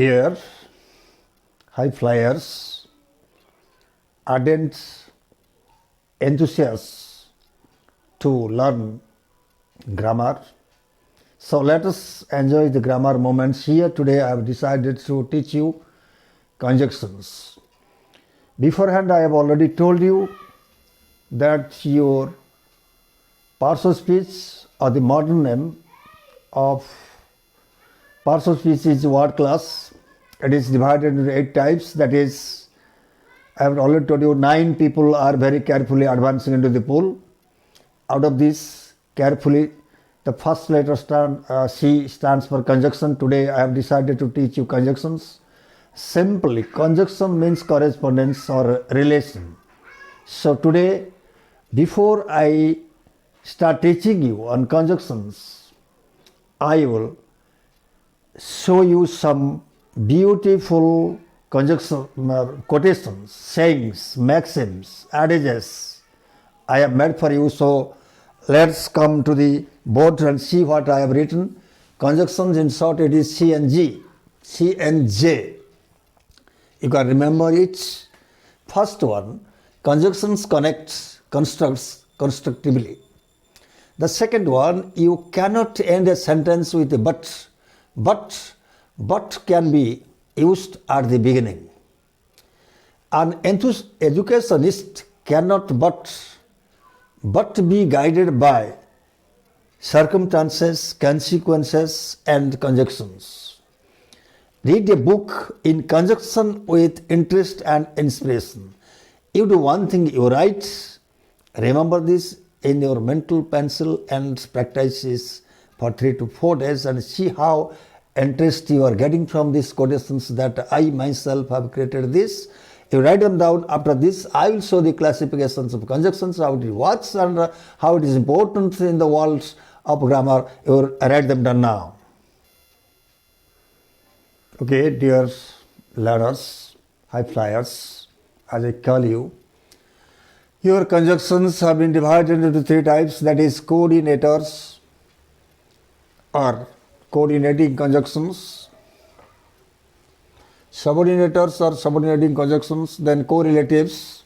Dear high flyers, ardent enthusiasts to learn grammar. So let us enjoy the grammar moments. Here today I have decided to teach you conjunctions. Beforehand I have already told you that your parts of speech or the modern name of parts of speech is word class. It is divided into 8 types. That is, I have already told you 9 people are very carefully advancing into the pool. Out of this, carefully, the first letter C stands for conjunction. Today I have decided to teach you conjunctions. Simply, conjunction means correspondence or relation. So today, before I start teaching you on conjunctions, I will show you some beautiful conjunction quotations, sayings, maxims, adages I have made for you. So let's come to the board and see what I have written. Conjunctions in short, it is C and G, C and J. You can remember it. First one, conjunctions constructs constructively. The second one, you cannot end a sentence with a but. But can be used at the beginning. An educationist cannot but be guided by circumstances, consequences, and conjunctions. Read a book in conjunction with interest and inspiration. You do one thing, you write. Remember this in your mental pencil and practice this for 3 to 4 days and see how interest you are getting from these quotations that I myself have created this. You write them down. After this, I will show the classifications of conjunctions, how it works and how it is important in the world of grammar. You write them down now. Okay, dear learners, high flyers, as I call you, your conjunctions have been divided into 3 types, that is coordinators or coordinating conjunctions, subordinators or subordinating conjunctions, then correlatives.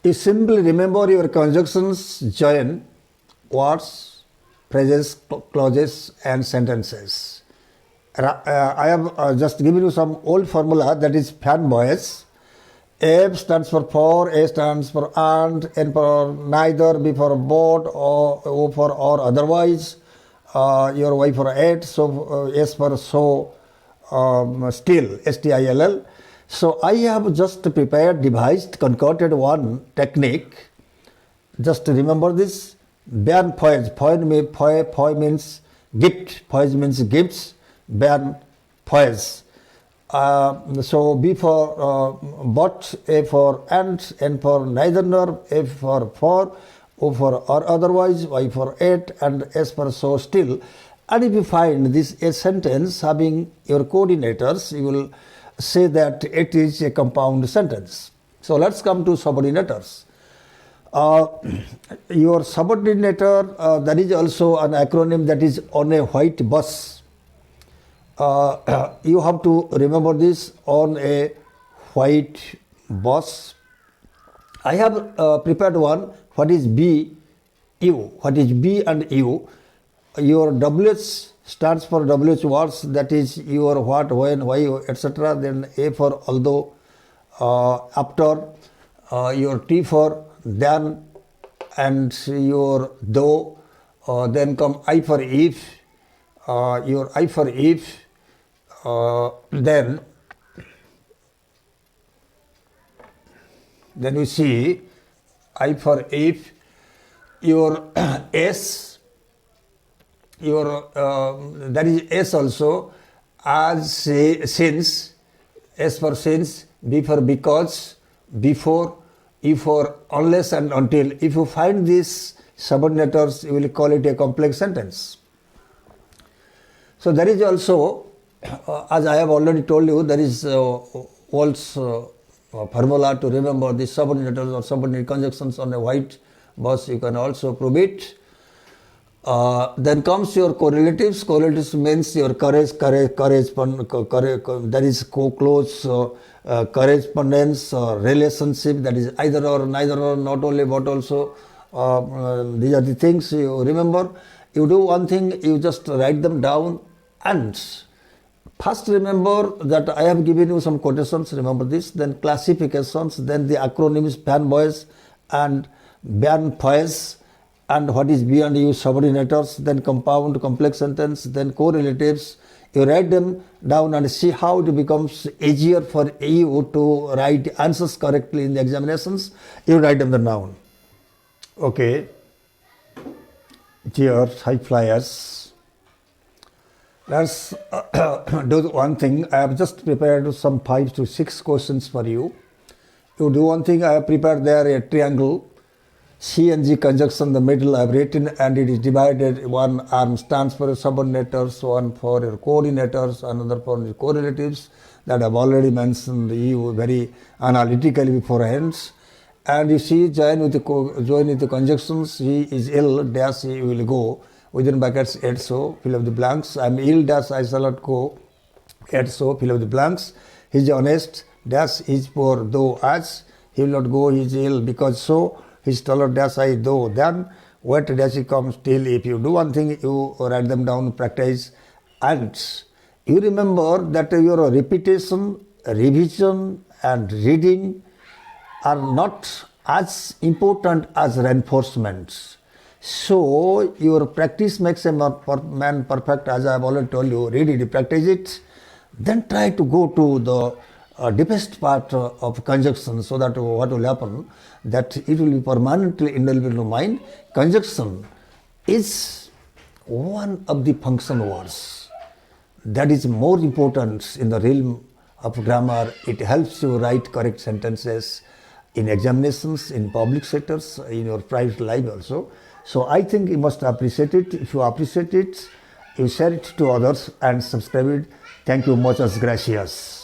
You simply remember your conjunctions join words, phrases, clauses and sentences. I have just given you some old formula, that is fanboys. F stands for, A stands for and, N for neither, B for both, O for or otherwise, your Y for it, so S for so, still, STILL. So I have just prepared, devised, concocted one technique. Just remember this. Bern poise. Poise means gift. Poise means gifts. Bern poise. So B for but, A for and, N for neither nor, F for, O for or otherwise, Y for it, and S for so still. And if you find this a sentence having your coordinators, you will say that it is a compound sentence. So let's come to subordinators. Your subordinator, that is also an acronym, that is on a white bus. You have to remember this, on a white bus. I have prepared one. What is B, U? What is B and U? Your WH stands for WH words, that is your what, when, why, etc. Then A for although, after, your T for then, and your though. Then come I for if, your I for if. Then you see I for if, your S, your that is S also, as since, S for since, B for because, before, E for unless and until. If you find these subordinators, you will call it a complex sentence. So there is also, as I have already told you, there is also formula to remember the subordinators or subordinate conjunctions on a white bus. You can also prove it. Then comes your correlatives. Correlatives means your that is close correspondence or relationship, that is either or, neither or, not only but also. These are the things you remember. You do one thing, you just write them down, and first remember that I have given you some quotations, remember this, then classifications, then the acronyms, fanboys and Bernboys, and what is beyond use subordinators, then compound complex sentence, then correlatives. You write them down and see how it becomes easier for you to write answers correctly in the examinations. You write them down. Okay, dear high flyers, let's do one thing. I have just prepared some 5 to 6 questions for you. You do one thing. I have prepared there a triangle, C and G conjunction, the middle I have written, and it is divided. One arm stands for subordinators, one for your coordinators, another for your correlatives, that I have already mentioned you very analytically beforehand. And you see, join with the conjunctions. He is ill, dash, he will go. Within brackets, yet so, fill up the blanks. I am ill, dash, I shall not go. Yet so, fill up the blanks. He is honest, dash, he is poor, though as. He will not go, he is ill, because so. He is taller, dash, I, though, then. What dash he comes till. If you do one thing, you write them down, practice. And you remember that your repetition, revision, and reading are not as important as reinforcements. So your practice makes a man perfect, as I have already told you. Read it, practice it, then try to go to the deepest part of conjunction, so that what will happen, that it will be permanently indelible in your mind. Conjunction is one of the function words that is more important in the realm of grammar. It helps you write correct sentences in examinations, in public sectors, in your private life also. So I think you must appreciate it. If you appreciate it, you share it to others and subscribe it. Thank you, muchas gracias.